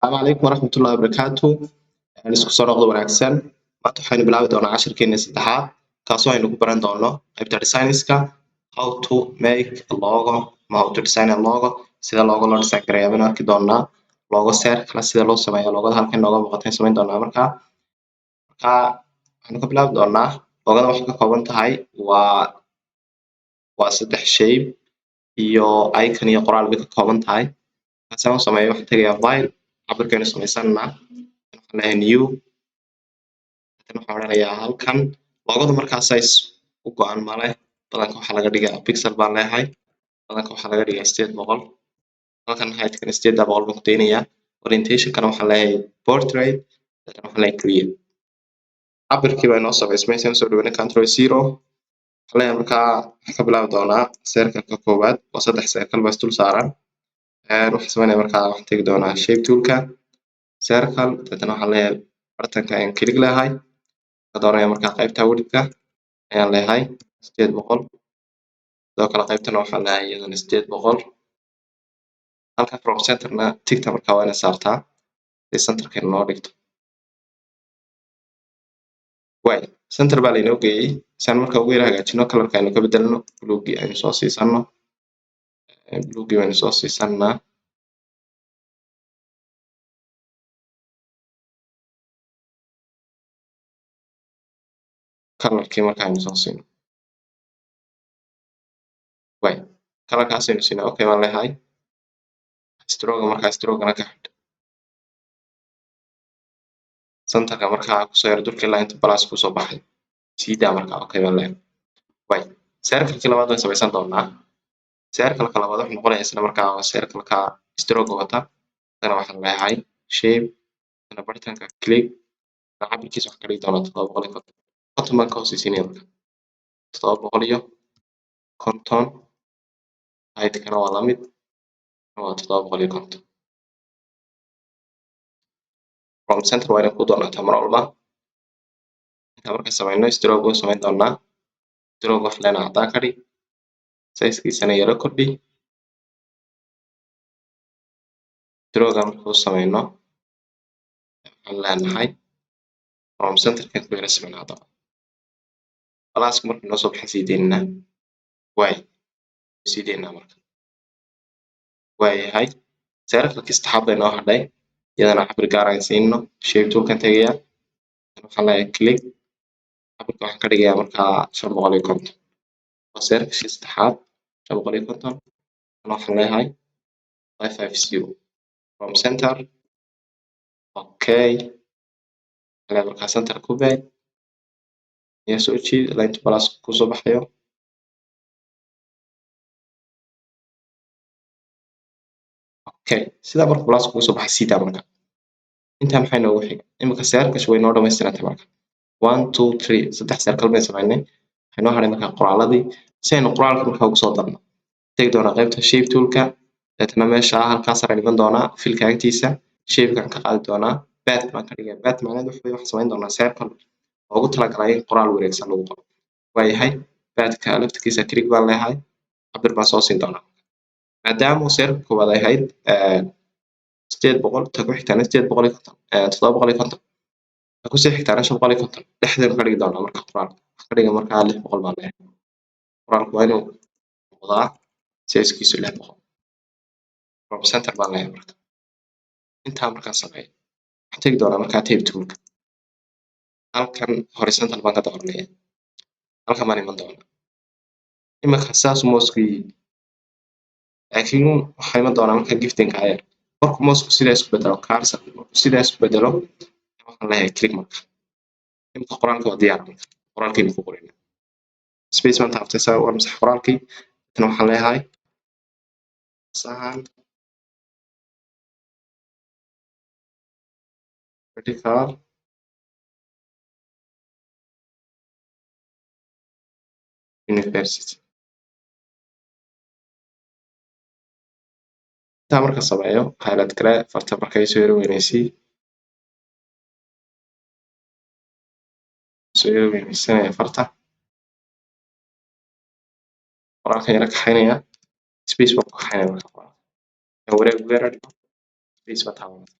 السلام عليكم ورحمة الله وبركاته. isku soo noqdo wanaagsan. Maanta waxaynu bilaabi doonaa cashirkeena saddexaad kaasoo aynu ku baran doono qaybta design-ska how to make a logo ama how to design a logo sida logo loo design gareeyo ayaan arki doonaa. Logo circle sida loo sameeyo logada halkan nooga muuqata ayaan samayn doonaa markaa. Waxaynu ka bilaabi doonaa logada waxay ka kooban tahay waa saddex shay iyo icon iyo qoraal bay ka kooban tahay. Markaan u sameeyo waxaan tegayaa file cabirkeenu samaysanaa waxaan leeyahay new waxaan odhanayaa halkan logadu markaa size u go'an ma leh badanka waxaa laga dhigaa pixel baan leeyahay badanka waxaa laga dhigaa 800 halkan height-kana 800 baan ku daynayaa orientation-kana waxaan leeyahay portrait dadana waxaan leeyahay clear cabirkii baa inoo samaysmay saan soo dhaweynay control 0 waxaan leeyahay markaa waxaan ka bilaabi doonaa circle-ka koowaad oo saddex circle baa isdul saaran waxaan sameynaya markaa waxaan tegi doonaa shape tool-ka circle dadana waxaan leeyahay bartanka ayaan click leeyahay waxaan doonayaa markaa qaybta width-ka ayaan leeyahay 800 sidoo kale qaybtana waxaan leeyahay iyadana 800 halka from center-na tigta markaa waa inay saartaa si center-keena noo dhigto way center baa laynoo geeyey saan markaa ugu yara hagaajino colorka aynu ka bedelno bluegi aynu soo siisanno bluegi baynu soo siisanaa colorkii markaa aynu soo siino way colorkaas aynu siino okay baan leeyahay stroke markaa stroke-na ka xidh centerka markaa kusoo yar dulka ilaa inta plus kusoo baxay siidaa markaa okay baan leeyahay way circle-kii labaad waan samaysan doonaa circle-ka labaad wuxuu noqonayaa isla markaa waa circle-ka stroke wata hadana waxaan leeyahay shape hadana bartanka click cabirkiisa waxaan ka dhigi doonaa 750 konton baan ka hooseysiinaya marka 750 height-kana waa la mid waa 750 from center waa inay ku doonaataa mar walba intaan markaa samayno stroke baan samayn doonaa stroke waxaan leenahay haddaan ka dhig size-kiisana yaro kordhi stroke-ga markuu samayno waxaan leenahay from center-kan ku yara samayno haddaba plus-ka markuu noo soo baxan sii deynaynaa way sii deynaa marka waayahay circle-kii saddexaad bay noo hadhay iyadana cabir gaar aan siino shape tool-kan tegayaa waxaan leeyahay click cabirka waxaan ka dhigayaa markaa 550 waa circle-kii saddexaad 550 waxaan leeyahay 550 from center okay waxaan markaa center ku beeg iyo soo jiid ilaa inta plus kusoo baxayo okay sidaa marka plus kusoo baxay siidaa marka intaa maxay noogu xiga imika circle way noo dhammaystirantay marka 1 2 3 saddex circle bay samaynay waxay noo hadhay markaa qoraaladii si aynu qoraalka markaa ugu soo darno tegi doonaa qaybta shape tool-ka deetana meesha halkaas ayaan dhigan doonaa filka agtiisa shape-kan ka qaadi doonaa path baan ka dhigayaa path macnaheedu waxa weeye waxaan samayn doonaa circle loogu talagalay in qoraal wareegsan lagu qoro waayahay path-ka laftigiisa click baan leeyahay cabir baan soo siin doonaa maadaama uu circle koowaad ay ahayd 800 ta ku xigtaana 750 ta kusii xigtaana 550 dhexdeenu ka dhigi doonaa marka qoraalka waxaan ka dhiga markaa 600 baan leeyahay qoraalku waa inuu noqdaa size-kiisu 600 from center baan leeyahay marka intaa markaan sameeyo waxaan tegi doonaa markaa tape tool-ka halkan horizontal baan ka dooranaya halkan baan iman doonaa imika saas mouse-ku yihiin laakiin waxaa iman doonaa marka gifting-ka ayar markuu mouse-ku sidaa isku bedelo cursor markuu sidaa isku bedelo waxaan leeyahay click marka imika qoraalka waa diyaar marka qoraalkaynu ku qoraynaa space baan taabtay saa waa masax qoraalkii tan waxaan leeyahay sahan vertical university intaa marka sameeyo highlight kale farta markay soo yaro weynaysii soo yaro weynaysanaya farta qoraalkan yara kaxaynaya space baan ku kaxaynaya marka qoraalka wareeg ugu yara dhigo space baan taabanaya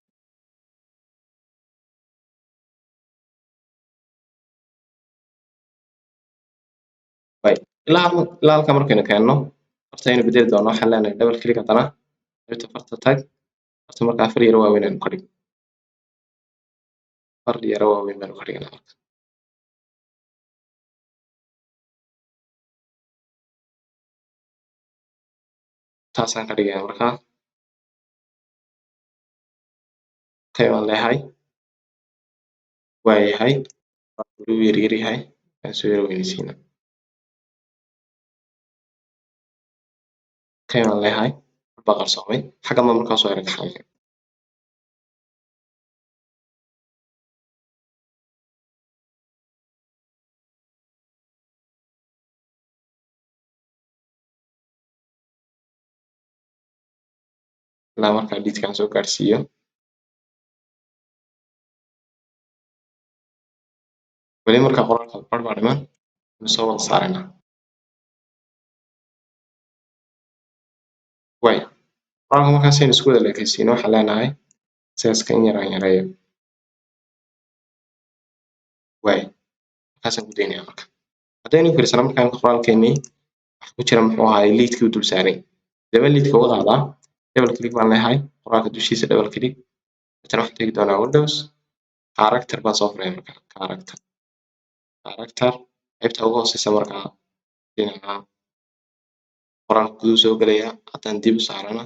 طيب ilaa halkaa markaynu keenno horta aynu bedeli doono waxaan leenahay double click haddana qaybta farta tag horta marka afar yaro waaweyn aynu ka dhigno afar yaro waaweyn baynu ka dhignaa marka taasaan ka dhigayaa markaa okay baan leeyahay waa yahay wuu yaryar yahay waan soo yaro weynaysiinaa okay baan leeyahay baa qarsoomay xaggan baan markaa soo yara kaxaynaya ilaa markaa dhidkaan soo gaarsiiyo weli markaa qoraalka bar baa dhiman soo wada saaraynaa way qoraalka markaasaynu isku wada leekaysiino waxaan leenahay sidaska in yaraan yareeyo way markaasaan ku daynaya marka haddaynu fiirsano markaa qoraalkeennii waxa ku jira muxuu ahaay liidkii u dul saaray daba liidka uga qaadaa double click baan leeyahay qoraalka dushiisa double click deetana waxaan tegi doonaa windows character baan soo furaya marka character qaybta ugu hooseysa markaa dhinaca qoraalka guduu soo gelaya haddaan dib u saarana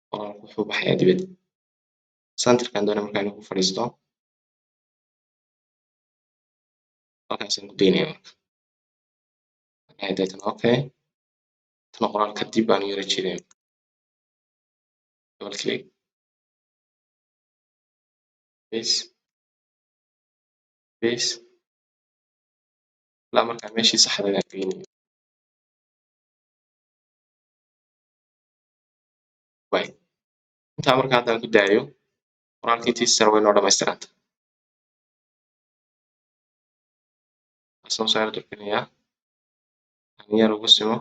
qoraalku wuxuu baxayaa dibadda centerkaan doonaya markaa inuu ku fadhiisto halkaasaan ku daynaya marka deetana okay tana qoraalka dib baan u yara jeedaya double click space ilaa markaa meeshii saxda aan geynayo way intaa markaa haddaan ku daayo qoraalka intiisa sare way noo dhamaystiranta soo saara durkinayaa aan yar ugu simo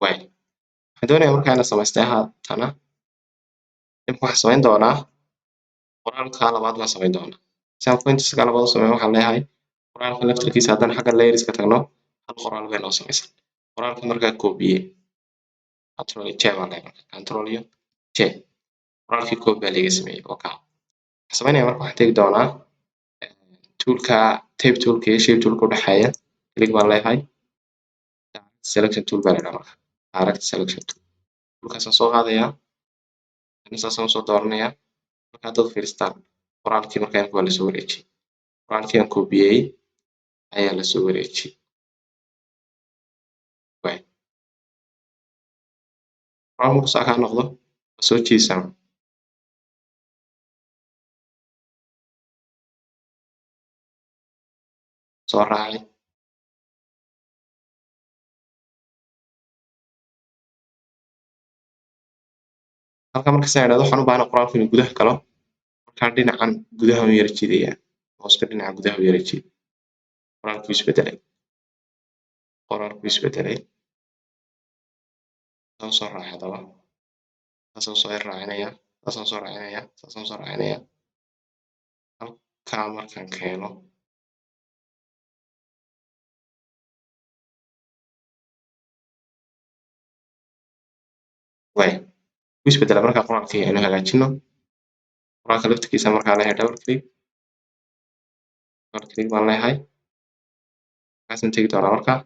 way waxaan doonayaa markaa inaan samaystay haatana imika waxaan samayn doonaa qoraalka labaad baan samayn doonaa si aan pointerska labaad u sameeyo waxaan leeyahay qoraalka laftirkiisa haddaan xagga layerska tagno hal qoraal bay noo samaysan qoraalka markaa koobiye control j baan leeyahay control iyo j qoraalkii koob baa laga sameeyey oo kaa waxaan samaynaya marka waxaan tegi doonaa toolka tape toolka iyo shape toolka udhexeeya click baan leeyahay selection tool baa leeyahay marka direct selection tool toolkaasaan soo qaadayaa saasaan usoo dooranayaa marka haddaad fiiristaan qoraalkii markaa waa lasoo wareejiyey qoraalkii aan koobiyey ayaa lasoo wareejiyey qoraal markuu saa kaa noqdo waa soo jiidsan soo raaci halka marka saa idhahdo waxaan u baahnaa qoraalku inuu gudaha galo markaa dhinacan gudaha u yara jiidayaa hooska dhinaca gudaha u yara jiid qoraalku isbedelay saan soo raacay haddaba saasaan soo raacinaya saasaan soo raacinaya saasaan soo raacinaya halkaa markaan keeno way u isbedela markaa qoraalkii aynu hagaajino qoraalka laftirkiisa markaa leeyahay double click baan leeyahay markaasaan tegi doonaa markaa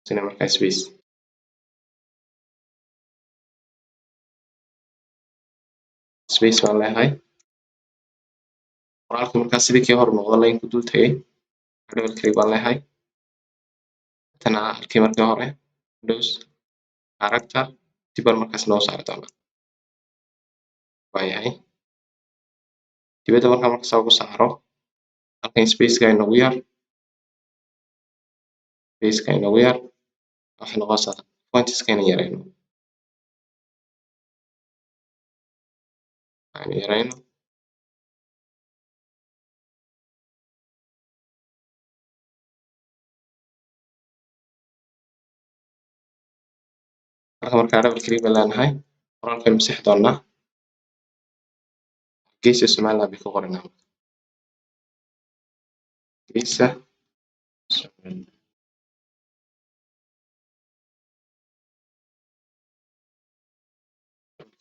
sina markaa space baan leeyahay qoraalka markaa sidii kii hor noqdo line ku dul tagay double click baan leeyahay tana halkii markii hore windows character dib baan markaas noo saari doonaa waayahay dibadda markaa saa ugu saaro halkan spaceka inagu yar waxay noqonaysaa pointerska inaan yarayno halka markaa double click baan leenahay qoraalkan masixi doonaa geesiga somaliland bay ku qoranaa kiisa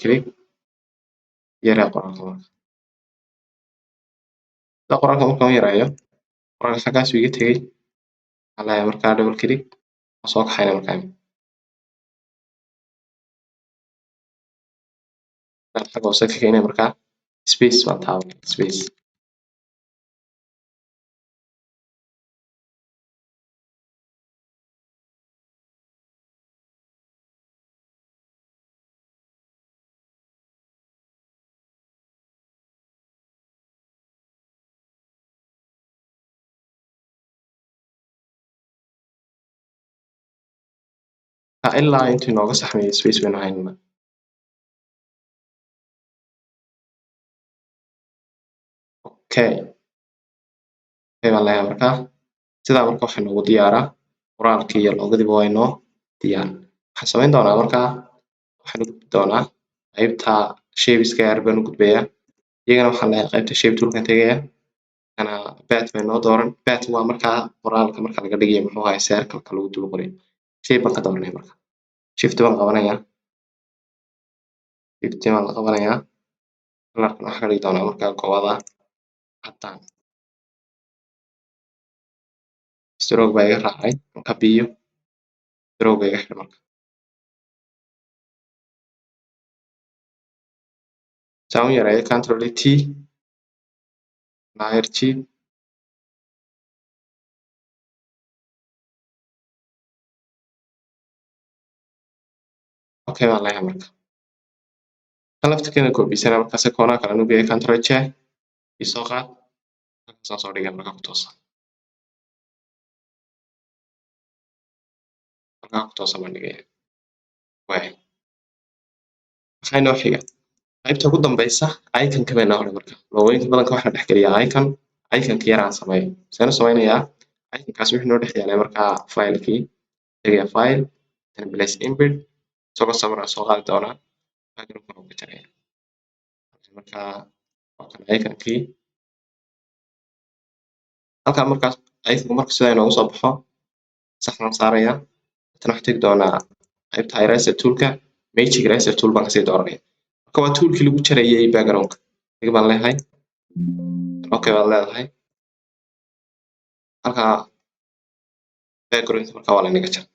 click yaree qoraalka marka sida qoraalka markaan u yareeyo qoraalka xaggaas iga tegey waxaan leeyahay markaa double click waan soo kaxayna markaa xagga hoose ka keenay markaa space baan taabanay space ilaa intuu inooga saxmeeyo space baynu haynana okay baan leeyahay markaa sidaa marka waxaa noogu diyaaraa qoraalkii iyo loogadiiba waa inoo diyaar waxaan samayn doonaa markaa waxaan u gudbi doonaa qaybta shapeska yar baan u gudbayaa iyagana waxaan leeyahay qaybta shape toolkan tegaya kana bat bay noo dooran bat waa markaa qoraalka marka laga dhigayo muxuu ahaay circle-ka lagu dul qorayo shape baan ka dooranaya marka shift baan qabanayaa shift baan la qabanayaa kalarkan waxaan ka dhigi doonaa markaa goobada caddaan stroke baa iga raacay marka biyo stroke baa iga xidhay marka saan u yareeyo control t layer g okay baan leeyahay marka kan laftirkeena koobiisana markaase koonaa kale anu geeyo control j ii soo qaad halkaasaan soo dhigay markaa ku toosan halkaa ku toosan baan dhigaya waay maxaa inoo xiga qaybta ugu dambeysa iconka bay noo hadhay marka loogooyinka badanka waxaa la dhex geliyaa iconka yar aan sameeyo saan u sameynayaa iconkaas wuxuu noo dhex yaalay markaa filekii tegaya file then place embed isagoo sawir aan soo qaadi doonaa background-kana uga jaraya markaa waa kan iconkii halkaa markaas iconka marka sidaa inoogu soo baxo saxnaan saaraya tan waxaan tegi doonaa qaybta eraser toolka magic eraser tool baan kasii dooranaya marka waa toolkii lagu jarayay background-ka dig baan leeyahay okay baad leedahay halkaa background markaa waa laynaga jar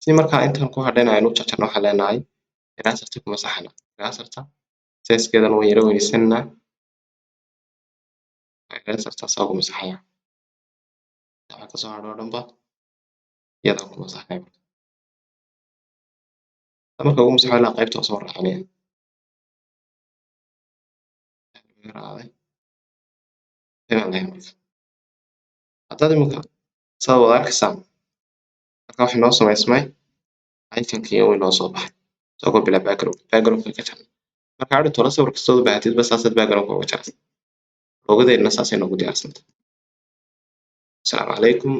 si markaa intaan ku hadhayna aynu u jarjarno waxaan leenahay eraserta kuma saxana eraserta sizekeedana waan yara weyneysanaynaa eraserta saa ugu masaxaya waxa kasoo hadho oo dhanba iyadaa ku masaxaya marka ugu masaxo ilaa qaybta hoose waan raacinaya haddaad iminka saad wada arkaysaan halkaa waxaa inoo samaysmay iconkii uu inoo soo baxay isagoo bilaa backgroundka ka jaran marka hadhowto la sawir kastood u baahatidba saasaad backgroundka uga jaraysa loogadeedna saasay noogu diyaarsantay asalaamu calaykum